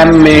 MA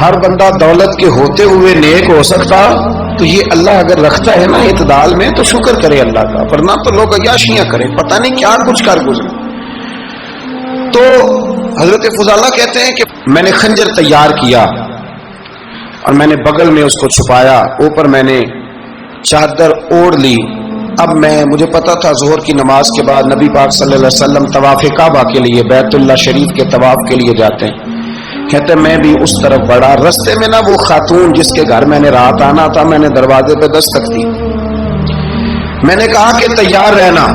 ہر بندہ دولت کے ہوتے ہوئے نیک ہو سکتا، تو یہ اللہ اگر رکھتا ہے نا اعتدال میں تو شکر کرے اللہ کا، ورنہ تو لوگ عیاشیاں کریں، پتہ نہیں کیا کچھ کر گزرے۔ تو حضرت فضالہ کہتے ہیں کہ میں نے خنجر تیار کیا اور میں نے بغل میں اس کو چھپایا، اوپر میں نے چادر اوڑھ لی۔ اب مجھے پتا تھا ظہر کی نماز کے بعد نبی پاک صلی اللہ علیہ وسلم طواف کعبہ کے لیے، بیت اللہ شریف کے طواف کے لیے جاتے ہیں۔ کہتے میں بھی اس طرف بڑھا، رستے میں نا وہ خاتون جس کے گھر میں نے رات آنا تھا، میں نے دروازے پہ دستک دی، میں نے کہا کہ تیار رہنا،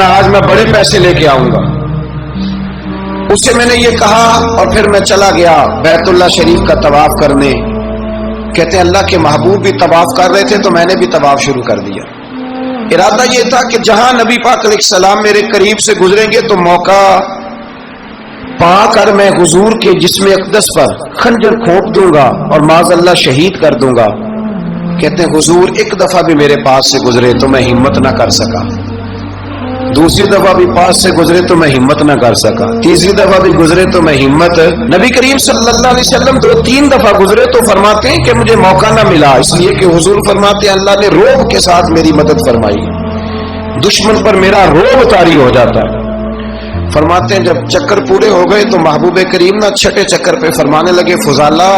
آج میں بڑے پیسے لے کے آؤں گا۔ اسے میں نے یہ کہا اور پھر میں چلا گیا بیت اللہ شریف کا طواف کرنے۔ کہتے ہیں اللہ کے محبوب بھی طواف کر رہے تھے تو میں نے بھی طواف شروع کر دیا۔ ارادہ یہ تھا کہ جہاں نبی پاک علیہ السلام میرے قریب سے گزریں گے تو موقع پا کر میں حضور کے جسم اقدس پر خنجر کھونپ دوں گا اور معاذ اللہ شہید کر دوں گا۔ کہتے ہیں حضور ایک دفعہ بھی میرے پاس سے گزرے تو میں ہمت نہ کر سکا، دوسری دفعہ بھی پاس سے گزرے تو میں ہمت نہ کر سکا، تیسری دفعہ بھی گزرے تو میں ہمت، نبی کریم صلی اللہ علیہ وسلم 2-3 دفعہ گزرے تو فرماتے ہیں کہ مجھے موقع نہ ملا، اس لیے کہ حضور فرماتے ہیں اللہ نے روب کے ساتھ میری مدد فرمائی، دشمن پر میرا روب طاری ہو جاتا ہے۔ فرماتے ہیں جب چکر پورے ہو گئے تو محبوب کریم نہ چھٹے چکر پہ فرمانے لگے فضالہ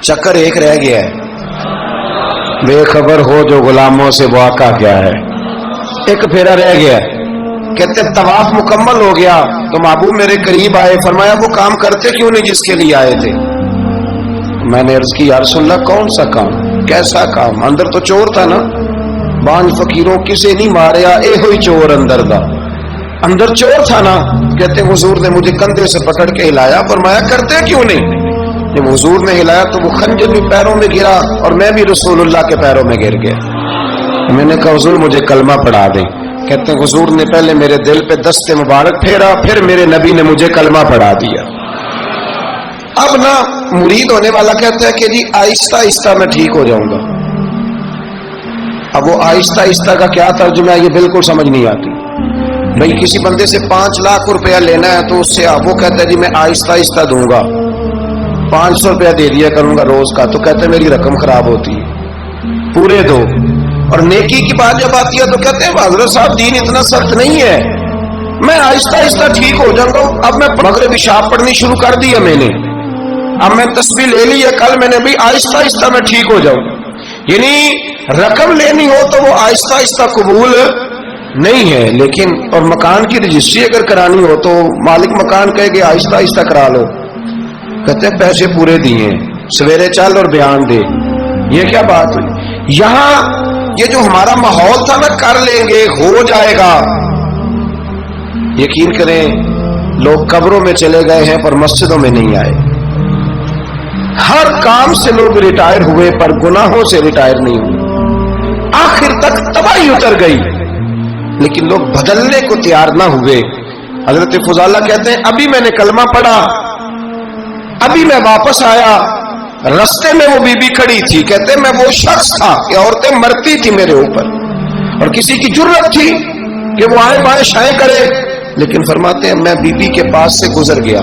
چکر ایک رہ گیا ہے، بے خبر ہو جو غلاموں سے واقع کیا ہے، ایک پھیرا رہ گیا۔ کہتے طواف مکمل ہو گیا تو محبوب میرے قریب آئے، فرمایا وہ کام کرتے کیوں نہیں جس کے لیے آئے تھے؟ میں نے عرض کی یا رسول اللہ کون سا کام، کیسا کام؟ اندر تو چور تھا نا، بانج فقیروں کسے نہیں ماریا اے ہوئی چور اندر دا، اندر چور تھا نا۔ کہتے حضور نے مجھے کندھے سے پکڑ کے ہلایا، فرمایا کرتے کیوں نہیں؟ جب حضور نے ہلایا تو وہ خنجر بھی پیروں میں گرا اور میں بھی رسول اللہ کے پیروں میں گر گیا۔ میں نے کہا حضور مجھے کلمہ پڑھا دیں۔ کہتے ہیں حضور نے پہلے میرے دل پہ دست مبارک پھیرا، پھر میرے نبی نے مجھے کلمہ پڑھا دیا۔ اب نا مرید ہونے والا کہتا ہے کہ جی آہستہ آہستہ میں ٹھیک ہو جاؤں گا۔ اب وہ آہستہ آہستہ کا کیا ترجمہ ہے یہ بالکل سمجھ نہیں آتی۔ بھئی کسی بندے سے 5 لاکھ روپیہ لینا ہے تو اس سے وہ کہتا ہے جی میں آہستہ آہستہ دوں گا، 500 روپیہ دے دیا کروں گا روز کا، تو کہتے ہیں میری رقم خراب ہوتی ہے، پورے دو۔ اور نیکی کی بات جب آتی ہے تو کہتے ہیں حضرت صاحب دین اتنا سخت نہیں ہے، میں آہستہ آہستہ ٹھیک ہو جاؤں گا۔ اب میں مغرب عشاء پڑھنی شروع کر دی ہے میں نے، اب میں تسبیح لے لی ہے، کل میں نے بھی آہستہ آہستہ میں ٹھیک ہو جاؤں۔ یعنی رقم لینی ہو تو وہ آہستہ آہستہ قبول نہیں ہے، لیکن اور مکان کی رجسٹری اگر کرانی ہو تو مالک مکان کہے کہ آہستہ آہستہ کرا لو، کہتے ہیں پیسے پورے دیے، سویرے چل اور بیان دے۔ یہ کیا بات ہوئی؟ یہاں یہ جو ہمارا ماحول تھا نا کر لیں گے ہو جائے گا، یقین کریں لوگ قبروں میں چلے گئے ہیں پر مسجدوں میں نہیں آئے۔ ہر کام سے لوگ ریٹائر ہوئے پر گناہوں سے ریٹائر نہیں ہوئے، آخر تک تباہی اتر گئی لیکن لوگ بدلنے کو تیار نہ ہوئے۔ حضرت فضالہ کہتے ہیں ابھی میں نے کلمہ پڑھا، ابھی میں واپس آیا، رستے میں وہ بی بی کھڑی تھی، کہتے ہیں میں وہ شخص تھا کہ عورتیں مرتی تھی میرے اوپر اور کسی کی جرت تھی کہ وہ آئے بائیں شائیں کرے، لیکن فرماتے ہیں میں بی بی کے پاس سے گزر گیا،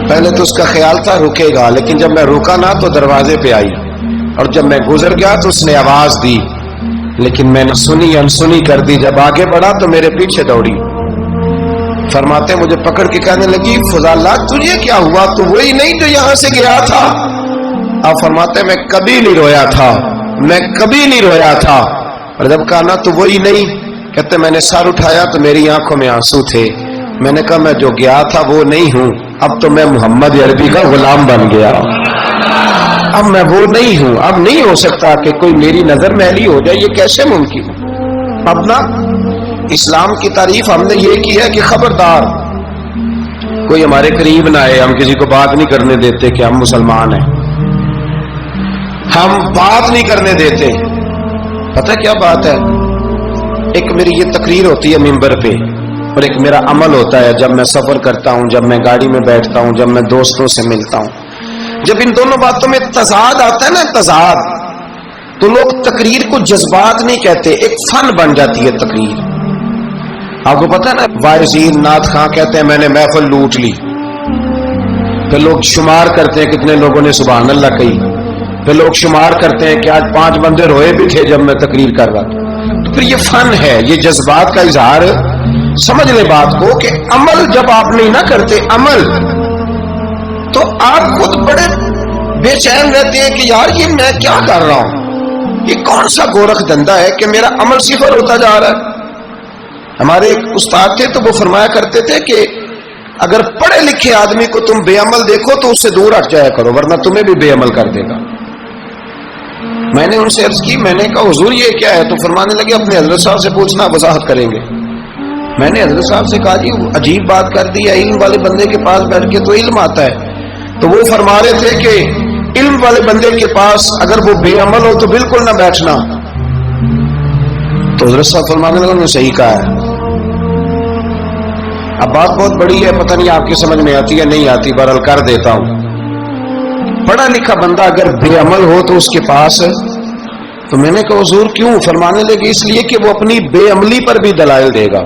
پہلے تو اس کا خیال تھا رکے گا، لیکن جب میں رکا نہ تو دروازے پہ آئی، اور جب میں گزر گیا تو اس نے آواز دی، لیکن میں نے سنی انسنی کر دی، جب آگے بڑھا تو میرے پیچھے دوڑی۔ فرماتے ہیں مجھے پکڑ کے کہنے لگی فضالہ تجھے کیا ہوا، تو وہی نہیں جو یہاں سے گیا تھا؟ آپ فرماتے ہیں میں کبھی نہیں رویا تھا، میں کبھی نہیں رویا تھا، اور جب کہا نا تو وہی نہیں، کہتے میں نے سر اٹھایا تو میری آنکھوں میں آنسو تھے، میں نے کہا میں جو گیا تھا وہ نہیں ہوں، اب تو میں محمد عربی کا غلام بن گیا، اب میں وہ نہیں ہوں، اب نہیں ہو سکتا کہ کوئی میری نظر میلی ہو جائے، یہ کیسے ممکن ہے؟ اب نا اسلام کی تعریف ہم نے یہ کی ہے کہ خبردار کوئی ہمارے قریب نہ آئے، ہم کسی کو بات نہیں کرنے دیتے کہ ہم مسلمان ہیں، ہم بات نہیں کرنے دیتے۔ پتہ کیا بات ہے، ایک میری یہ تقریر ہوتی ہے ممبر پہ اور ایک میرا عمل ہوتا ہے جب میں سفر کرتا ہوں، جب میں گاڑی میں بیٹھتا ہوں، جب میں دوستوں سے ملتا ہوں، جب ان دونوں باتوں میں تضاد آتا ہے نا، تضاد، تو لوگ تقریر کو جذبات نہیں کہتے، ایک فن بن جاتی ہے تقریر۔ آپ کو پتہ ہے نا وائزین نعت خاں کہتے ہیں میں نے محفل لوٹ لی، پھر لوگ شمار کرتے ہیں کتنے لوگوں نے سبحان اللہ کہی، پھر لوگ شمار کرتے ہیں کہ آج 5 بندے روئے بھی تھے جب میں تقریر کر رہا تھا۔ تو پھر یہ فن ہے، یہ جذبات کا اظہار۔ سمجھ لیں بات کو کہ عمل جب آپ نہیں نہ کرتے عمل، تو آپ خود بڑے بے چین رہتے ہیں کہ یار یہ میں کیا کر رہا ہوں، یہ کون سا گورکھ دھندا ہے کہ میرا عمل صفر ہوتا جا رہا ہے۔ ہمارے ایک استاد تھے تو وہ فرمایا کرتے تھے کہ اگر پڑھے لکھے آدمی کو تم بے عمل دیکھو تو اس سے دور ہٹ جایا کرو، ورنہ تمہیں بھی بے عمل کر دے گا۔ میں نے ان سے عرض کی، میں نے کہا حضور یہ کیا ہے؟ تو فرمانے لگے اپنے حضرت صاحب سے پوچھنا، وضاحت کریں گے۔ میں نے حضرت صاحب سے کہا جی عجیب بات کر دی ہے، علم والے بندے کے پاس بیٹھ کے تو علم آتا ہے۔ تو وہ فرما رہے تھے کہ علم والے بندے کے پاس اگر وہ بے عمل ہو تو بالکل نہ بیٹھنا۔ تو حضرت صاحب فرمانے لگے انہوں نے صحیح کہا ہے۔ اب بات بہت بڑی ہے، پتہ نہیں آپ کی سمجھ میں آتی ہے نہیں آتی، بہرحال کر دیتا ہوں۔ پڑھا لکھا بندہ اگر بے عمل ہو تو اس کے پاس، تو میں نے کہا حضور کیوں؟ فرمانے لگے اس لیے کہ وہ اپنی بے عملی پر بھی دلائل دے گا۔